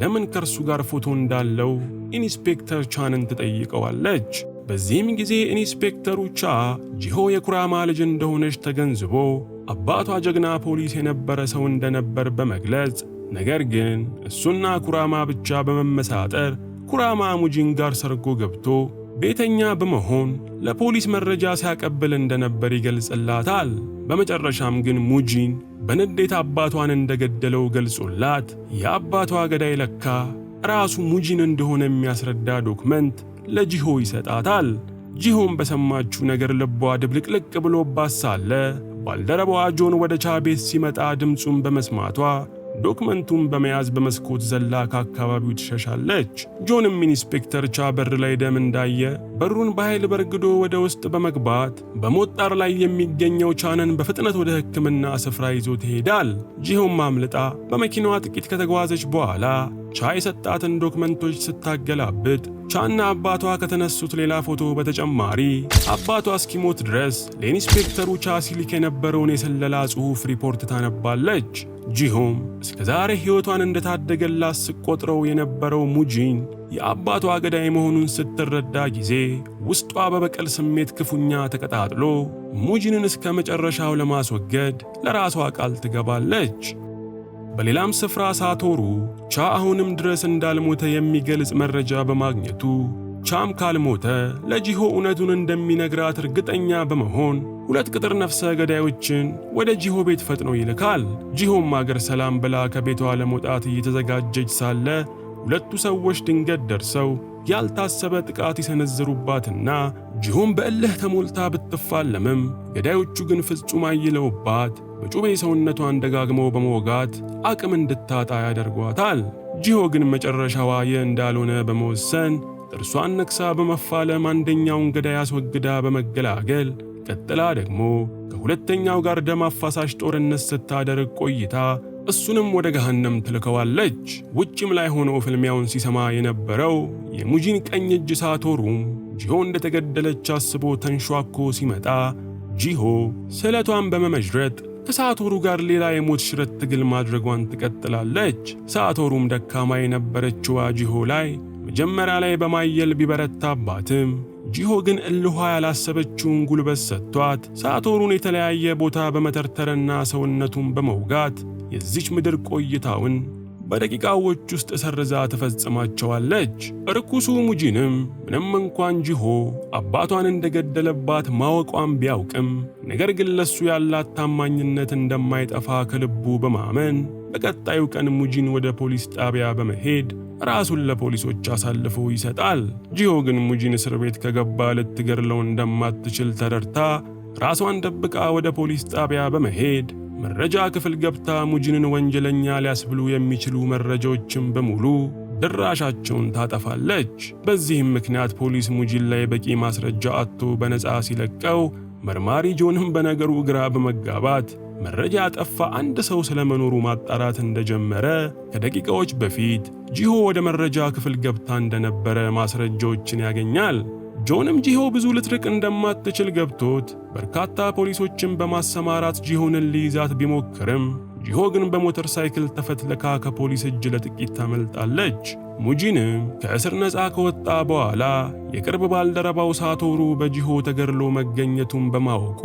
ለምን ከርሱ ጋር ፎቶ እንዳለው ኢንስፔክተር ቻንን ትጠይቀዋለች። በዚህም ጊዜ ኢንስፔክተሩ ቻ ጂሆ የኩራማ ልጅ እንደሆነች ተገንዝቦ አባቷ ጀግና ፖሊስ የነበረ ሰው እንደነበር በመግለጽ ነገር ግን እሱና ኩራማ ብቻ በመመሳጠር ኩራማ ሙጂን ጋር ሰርጎ ገብቶ ቤተኛ በመሆን ለፖሊስ መረጃ ሲያቀብል እንደነበር ይገልጽላታል። በመጨረሻም ግን ሙጂን በንዴት አባቷን እንደገደለው ገልጾላት የአባቷ ገዳይ ለካ ራሱ ሙጂን እንደሆነ የሚያስረዳ ዶክመንት ለጂሆ ይሰጣታል። ጂሆም በሰማችው ነገር ልቧ ድብልቅልቅ ብሎባት ሳለ ባልደረባዋ ጆን ወደ ቻ ቤት ሲመጣ ድምፁን በመስማቷ ዶክመንቱን በመያዝ በመስኮት ዘላ ከአካባቢው ትሸሻለች። ጆንም ኢንስፔክተር ቻ በር ላይ ደም እንዳየ በሩን በኃይል በርግዶ ወደ ውስጥ በመግባት በሞት ጣር ላይ የሚገኘው ቻንን በፍጥነት ወደ ሕክምና ስፍራ ይዞ ይሄዳል። ጂሆም አምልጣ በመኪናዋ ጥቂት ከተጓዘች በኋላ ቻ የሰጣትን ዶክመንቶች ስታገላብጥ ቻና አባቷ ከተነሱት ሌላ ፎቶ በተጨማሪ አባቷ እስኪሞት ድረስ ለኢንስፔክተሩ ቻ ሲልክ የነበረውን የሰለላ ጽሑፍ ሪፖርት ታነባለች። ጂሆም እስከ ዛሬ ሕይወቷን እንደታደገላት ስቆጥረው የነበረው ሙጂን የአባቷ ገዳይ መሆኑን ስትረዳ ጊዜ ውስጧ በበቀል ስሜት ክፉኛ ተቀጣጥሎ ሙጂንን እስከ መጨረሻው ለማስወገድ ለራሷ ቃል ትገባለች። በሌላም ስፍራ ሳቶሩ ቻ አሁንም ድረስ እንዳልሞተ የሚገልጽ መረጃ በማግኘቱ ቻም ካልሞተ ለጂሆ እውነቱን እንደሚነግራት እርግጠኛ በመሆን 2 ቅጥር ነፍሰ ገዳዮችን ወደ ጂሆ ቤት ፈጥኖ ይልካል። ጂሆም አገር ሰላም ብላ ከቤቷ ለመውጣት እየተዘጋጀች ሳለ ሁለቱ ሰዎች ድንገት ደርሰው ያልታሰበ ጥቃት ይሰነዝሩባትና ጂሆም በእልህ ተሞልታ ብትፋለምም ገዳዮቹ ግን ፍጹም አይለውባት በጩቤ ሰውነቷን ደጋግመው በመወጋት አቅም እንድታጣ ያደርጓታል። ጂሆ ግን መጨረሻዋ እንዳልሆነ በመወሰን ጥርሷን ነክሳ በመፋለም አንደኛውን ገዳይ አስወግዳ በመገላገል ቀጥላ ደግሞ ከሁለተኛው ጋር ደም አፋሳሽ ጦርነት ስታደርግ ቆይታ እሱንም ወደ ገሃነም ትልከዋለች። ውጭም ላይ ሆኖ ፍልሚያውን ሲሰማ የነበረው የሙጂን ቀኝ እጅ ሳቶሩም ጂሆ እንደተገደለች አስቦ ተንሿኮ ሲመጣ ጂሆ ስለቷን በመመዥረጥ ከሳቶሩ ጋር ሌላ የሞት ሽረት ትግል ማድረጓን ትቀጥላለች። ሳቶሩም ደካማ የነበረችዋ ጂሆ ላይ መጀመሪያ ላይ በማየል ቢበረታባትም ጂሆ ግን እልኋ ያላሰበችውን ጉልበት ሰጥቷት ሳቶሩን የተለያየ ቦታ በመተርተርና ሰውነቱን በመውጋት የዚች ምድር ቆይታውን በደቂቃዎች ውስጥ ሰርዛ ተፈጽማቸዋለች። ርኩሱ ሙጂንም ምንም እንኳን ጂሆ አባቷን እንደገደለባት ማወቋን ቢያውቅም ነገር ግን ለሱ ያላት ታማኝነት እንደማይጠፋ ከልቡ በማመን በቀጣዩ ቀን ሙጂን ወደ ፖሊስ ጣቢያ በመሄድ ራሱን ለፖሊሶች አሳልፎ ይሰጣል። ጂሆ ግን ሙጂን እስር ቤት ከገባ ልትገድለው እንደማትችል ተረድታ ራሷን ደብቃ ወደ ፖሊስ ጣቢያ በመሄድ መረጃ ክፍል ገብታ ሙጂንን ወንጀለኛ ሊያስብሉ የሚችሉ መረጃዎችን በሙሉ ድራሻቸውን ታጠፋለች። በዚህም ምክንያት ፖሊስ ሙጂን ላይ በቂ ማስረጃ አጥቶ በነፃ ሲለቀው መርማሪ ጆንም በነገሩ ግራ በመጋባት መረጃ ያጠፋ አንድ ሰው ስለመኖሩ ማጣራት እንደጀመረ ከደቂቃዎች በፊት ጂሆ ወደ መረጃ ክፍል ገብታ እንደነበረ ማስረጃዎችን ያገኛል። ጆንም ጂሆ ብዙ ልትርቅ እንደማትችል ገብቶት በርካታ ፖሊሶችን በማሰማራት ጂሆንን ሊይዛት ቢሞክርም ጂሆ ግን በሞተር ሳይክል ተፈትልካ ከፖሊስ እጅ ለጥቂት ታመልጣለች። ሙጂንም ከእስር ነፃ ከወጣ በኋላ የቅርብ ባልደረባው ሳቶሩ በጂሆ ተገድሎ መገኘቱን በማወቁ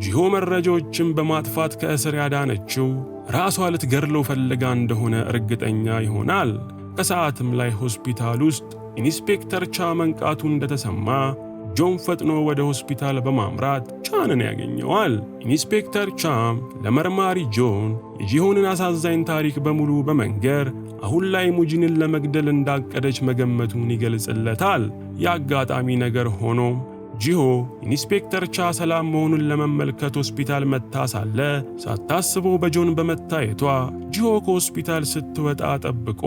ጂሆ መረጃዎችን በማጥፋት ከእስር ያዳነችው ራሷ ልትገድለው ፈልጋ እንደሆነ እርግጠኛ ይሆናል። ከሰዓትም ላይ ሆስፒታል ውስጥ ኢንስፔክተር ቻ መንቃቱ እንደተሰማ ጆን ፈጥኖ ወደ ሆስፒታል በማምራት ቻንን ያገኘዋል። ኢንስፔክተር ቻም ለመርማሪ ጆን የጂሆንን አሳዛኝ ታሪክ በሙሉ በመንገር አሁን ላይ ሙጂንን ለመግደል እንዳቀደች መገመቱን ይገልጽለታል። የአጋጣሚ ነገር ሆኖም ጂሆ ኢንስፔክተር ቻ ሰላም መሆኑን ለመመልከት ሆስፒታል መታ ሳለ ሳታስበው በጆን በመታየቷ ጂሆ ከሆስፒታል ስትወጣ ጠብቆ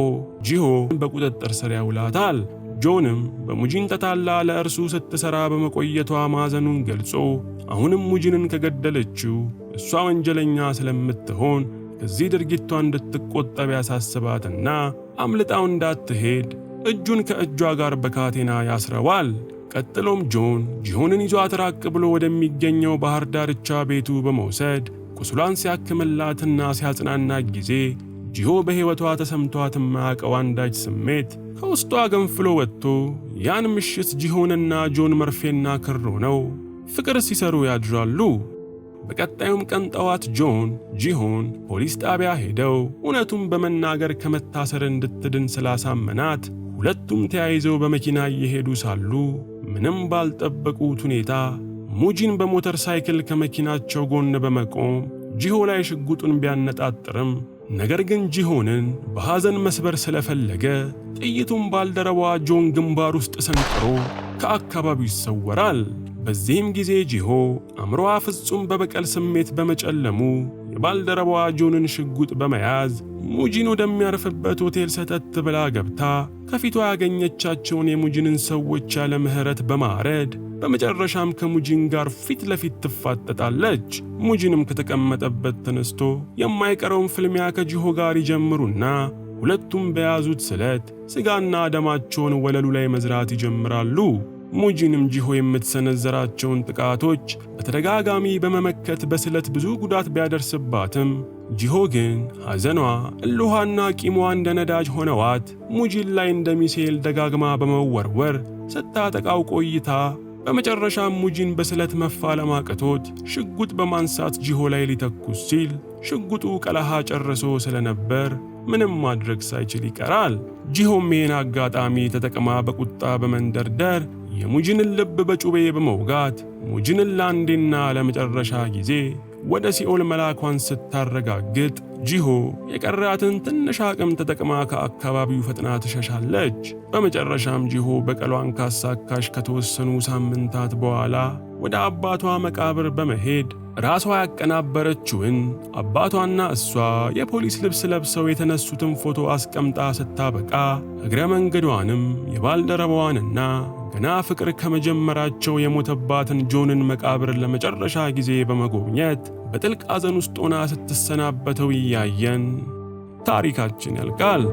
ጂሆ በቁጥጥር ስር ያውላታል። ጆንም በሙጂን ተታላ ለእርሱ ስትሰራ በመቆየቷ ማዘኑን ገልጾ አሁንም ሙጂንን ከገደለችው እሷ ወንጀለኛ ስለምትሆን ከዚህ ድርጊቷ እንድትቆጠብ ያሳስባትና አምልጣው እንዳትሄድ እጁን ከእጇ ጋር በካቴና ያስረዋል። ቀጥሎም ጆን ጂሆንን ይዟት ራቅ ብሎ ወደሚገኘው ባህር ዳርቻ ቤቱ በመውሰድ ቁስሏን ሲያክምላትና ሲያጽናናት ጊዜ ጂሆ በሕይወቷ ተሰምቷት የማያውቀው አንዳች ስሜት ከውስጧ ገንፍሎ ወጥቶ ያን ምሽት ጂሆንና ጆን መርፌና ክር ሆነው ፍቅር ሲሰሩ ያድራሉ። በቀጣዩም ቀን ጠዋት ጆን ጂሆን ፖሊስ ጣቢያ ሄደው እውነቱን በመናገር ከመታሰር እንድትድን ስላሳመናት ሁለቱም ተያይዘው በመኪና እየሄዱ ሳሉ ምንም ባልጠበቁት ሁኔታ ሙጂን በሞተር ሳይክል ከመኪናቸው ጎን በመቆም ጂሆ ላይ ሽጉጡን ቢያነጣጥርም ነገር ግን ጂሆንን በሐዘን መስበር ስለፈለገ ጥይቱን ባልደረባዋ ጆን ግንባር ውስጥ ሰንቅሮ ከአካባቢው ይሰወራል። በዚህም ጊዜ ጂሆ አእምሮዋ ፍጹም በበቀል ስሜት በመጨለሙ የባልደረባዋ ጆንን ሽጉጥ በመያዝ ሙጂን ወደሚያርፍበት ሆቴል ሰተት ብላ ገብታ ከፊቷ ያገኘቻቸውን የሙጂንን ሰዎች ያለ ምሕረት በማረድ በመጨረሻም ከሙጂን ጋር ፊት ለፊት ትፋጠጣለች። ሙጂንም ከተቀመጠበት ተነስቶ የማይቀረውን ፍልሚያ ከጂሆ ጋር ይጀምሩና ሁለቱም በያዙት ስለት ስጋና ደማቸውን ወለሉ ላይ መዝራት ይጀምራሉ። ሙጂንም ጂሆ የምትሰነዘራቸውን ጥቃቶች በተደጋጋሚ በመመከት በስለት ብዙ ጉዳት ቢያደርስባትም ጂሆ ግን ሐዘኗ እልኋና ቂሟ እንደ ነዳጅ ሆነዋት ሙጂን ላይ እንደ ሚሳኤል ደጋግማ በመወርወር ስታጠቃው ቆይታ በመጨረሻም ሙጂን በስለት መፋለም አቅቶት ሽጉጥ በማንሳት ጂሆ ላይ ሊተኩስ ሲል ሽጉጡ ቀለሃ ጨርሶ ስለነበር ምንም ማድረግ ሳይችል ይቀራል። ጂሆም ይህን አጋጣሚ ተጠቅማ በቁጣ በመንደርደር የሙጂንን ልብ በጩቤ በመውጋት ሙጂንን ለአንዴና ለመጨረሻ ጊዜ ወደ ሲኦል መላኳን ስታረጋግጥ ጂሆ የቀራትን ትንሽ አቅም ተጠቅማ ከአካባቢው ፈጥና ትሸሻለች። በመጨረሻም ጂሆ በቀሏን ካሳካሽ ከተወሰኑ ሳምንታት በኋላ ወደ አባቷ መቃብር በመሄድ ራሷ ያቀናበረችውን አባቷና እሷ የፖሊስ ልብስ ለብሰው የተነሱትን ፎቶ አስቀምጣ ስታበቃ እግረ መንገዷንም የባልደረባዋንና ገና ፍቅር ከመጀመራቸው የሞተባትን ጆንን መቃብር ለመጨረሻ ጊዜ በመጎብኘት በጥልቅ ሐዘን ውስጥ ሆና ስትሰናበተው እያየን ታሪካችን ያልቃል።